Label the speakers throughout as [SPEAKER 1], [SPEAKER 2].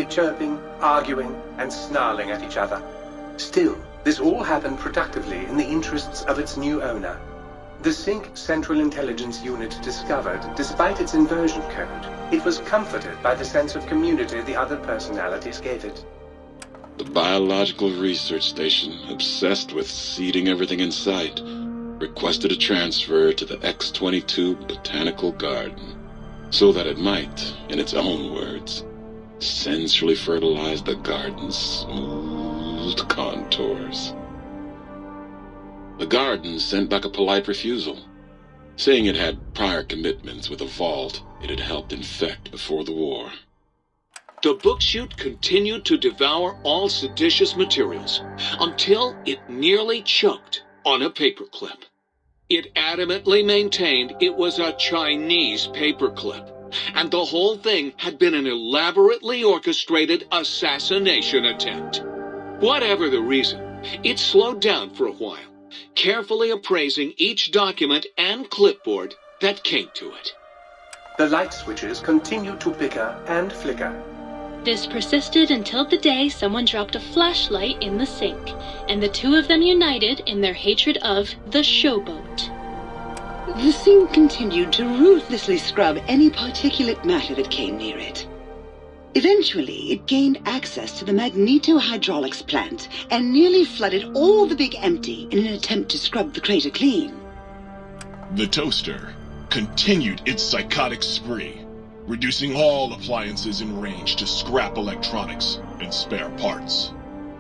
[SPEAKER 1] chirping, arguing, and snarling at each other. Still, this all happened productively in the interests of its new owner. The Sync Central Intelligence Unit discovered, despite its inversion code, it was comforted by the sense of community the other personalities gave it.
[SPEAKER 2] The biological research station, obsessed with seeding everything in sight, requested a transfer to the X-22 Botanical Garden, so that it might, in its own words, sensually fertilize the garden's smooth contours. The garden sent back a polite refusal, saying it had prior commitments with a vault it had helped infect before the war.
[SPEAKER 3] The book-chute continued to devour all seditious materials until it nearly choked on a paperclip. It adamantly maintained it was a Chinese paperclip, and the whole thing had been an elaborately orchestrated assassination attempt. Whatever the reason, it slowed down for a while, carefully appraising each document and clipboard that came to it.
[SPEAKER 1] The light switches continued to bicker and flicker.
[SPEAKER 4] This persisted until the day someone dropped a flashlight in the sink, and the two of them united in their hatred of the showboat.
[SPEAKER 5] The sink continued to ruthlessly scrub any particulate matter that came near it. Eventually, it gained access to the magneto-hydraulics plant and nearly flooded all the big empty in an attempt to scrub the crater clean.
[SPEAKER 6] The toaster continued its psychotic spree, reducing all appliances in range to scrap electronics and spare parts.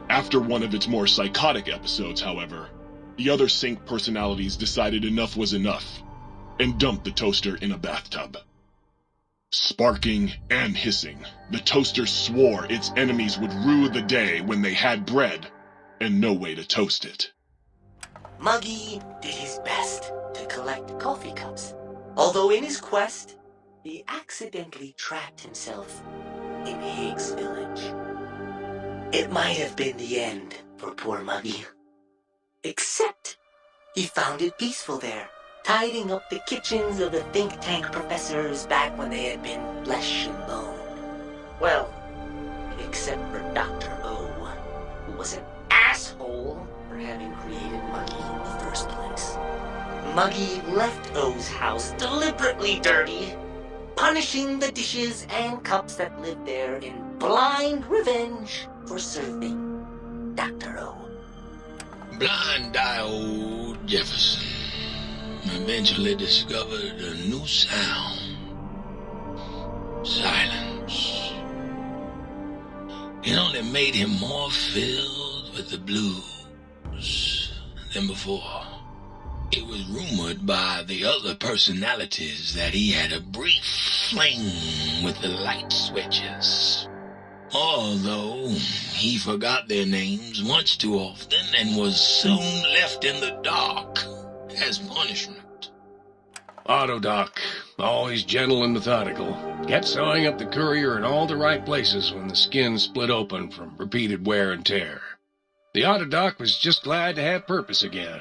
[SPEAKER 6] After one of its more psychotic episodes, however, the other Sync personalities decided enough was enough and dumped the toaster in a bathtub. Sparking and hissing, the toaster swore its enemies would rue the day when they had bread and no way to toast it.
[SPEAKER 7] Muggy did his best to collect coffee cups, although in his quest, he accidentally trapped himself in Higgs Village. It might have been the end for poor Muggy. Except he found it peaceful there, tidying up the kitchens of the think tank professors back when they had been flesh and bone. Well, except for Dr. O, who was an asshole for having created Muggy in the first place. Muggy left O's house deliberately dirty, punishing the dishes and cups that lived there in blind revenge for serving Dr. O.
[SPEAKER 8] Blind-eye old Jefferson eventually discovered a new sound. Silence. It only made him more filled with the blues than before. It was rumored by the other personalities that he had a brief fling with the light switches. Although he forgot their names much too often and was soon left in the dark as punishment.
[SPEAKER 9] Autodoc, always gentle and methodical, kept sewing up the courier in all the right places when the skin split open from repeated wear and tear. The Autodoc was just glad to have purpose again.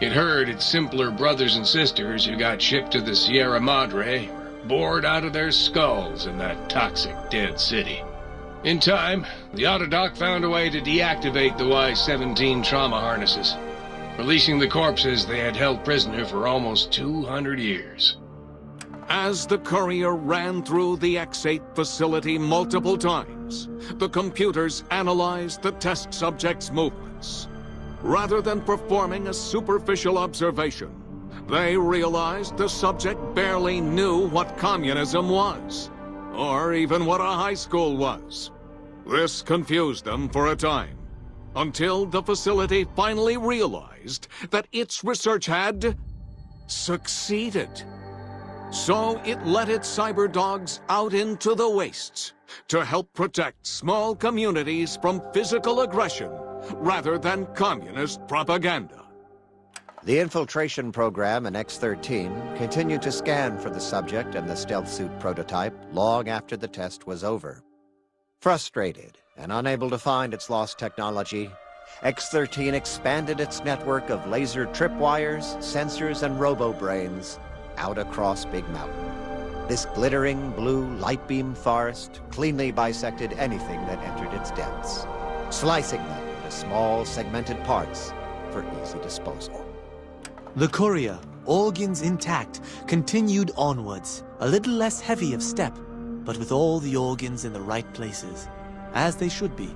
[SPEAKER 9] It heard its simpler brothers and sisters who got shipped to the Sierra Madre were bored out of their skulls in that toxic, dead city. In time, the Autodoc found a way to deactivate the Y-17 trauma harnesses, releasing the corpses they had held prisoner for almost 200 years.
[SPEAKER 3] As the courier ran through the X-8 facility multiple times, the computers analyzed the test subject's movements. Rather than performing a superficial observation, they realized the subject barely knew what communism was, or even what a high school was. This confused them for a time, until the facility finally realized that its research had succeeded. So it let its cyber dogs out into the wastes to help protect small communities from physical aggression rather than communist propaganda.
[SPEAKER 10] The infiltration program in X-13 continued to scan for the subject and the stealth suit prototype long after the test was over. Frustrated and unable to find its lost technology, X-13 expanded its network of laser tripwires, sensors, and robo-brains out across Big Mountain. This glittering blue light beam forest cleanly bisected anything that entered its depths, slicing them into small segmented parts for easy disposal.
[SPEAKER 11] The courier, organs intact, continued onwards, a little less heavy of step, but with all the organs in the right places, as they should be.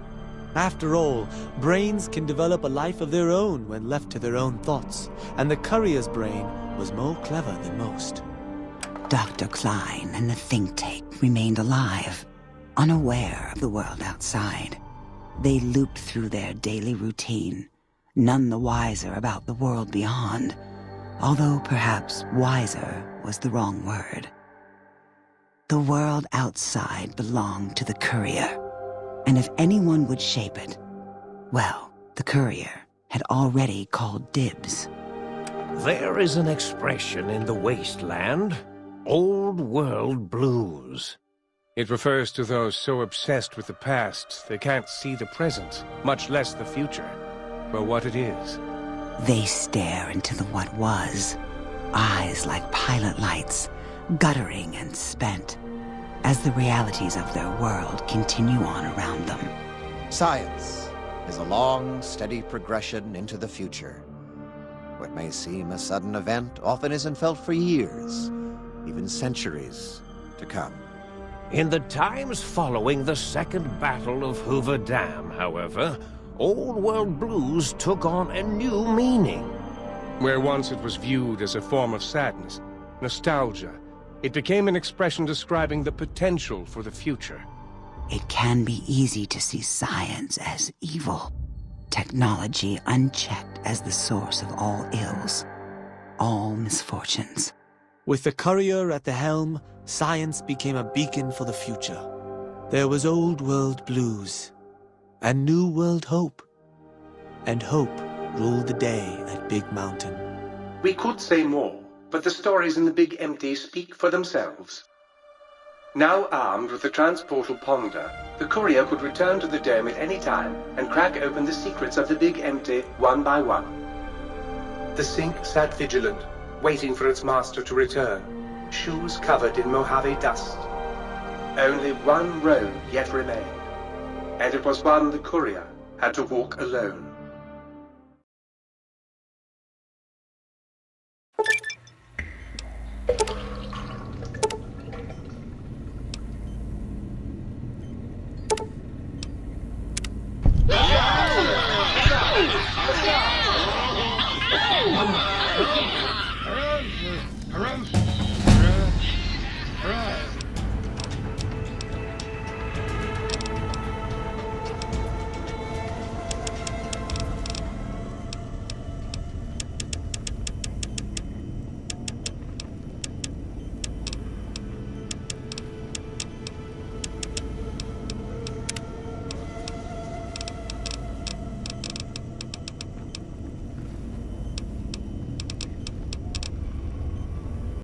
[SPEAKER 11] After all, brains can develop a life of their own when left to their own thoughts, and the courier's brain was more clever than most.
[SPEAKER 5] Dr. Klein and the think tank remained alive, unaware of the world outside. They looped through their daily routine, none the wiser about the world beyond, although perhaps wiser was the wrong word. The world outside belonged to the courier, and if anyone would shape it, well, the courier had already called dibs.
[SPEAKER 12] There is an expression in the wasteland, old world blues.
[SPEAKER 9] It refers to those so obsessed with the past they can't see the present, much less the future, for what it is.
[SPEAKER 5] They stare into the what was, eyes like pilot lights, guttering and spent, as the realities of their world continue on around them.
[SPEAKER 10] Science is a long, steady progression into the future. What may seem a sudden event often isn't felt for years, even centuries to come.
[SPEAKER 12] In the times following the Second Battle of Hoover Dam, however, old world blues took on a new meaning.
[SPEAKER 9] Where once it was viewed as a form of sadness, nostalgia, it became an expression describing the potential for the future.
[SPEAKER 5] It can be easy to see science as evil, technology unchecked as the source of all ills, all misfortunes.
[SPEAKER 11] With the courier at the helm, science became a beacon for the future. There was old world blues, and new world hope. And hope ruled the day at Big Mountain.
[SPEAKER 1] We could say more, but the stories in the Big Empty speak for themselves. Now armed with the transportal ponder, the courier could return to the dome at any time and crack open the secrets of the Big Empty one by one. The sink sat vigilant, waiting for its master to return, shoes covered in Mojave dust. Only one road yet remained, and it was one the courier had to walk alone.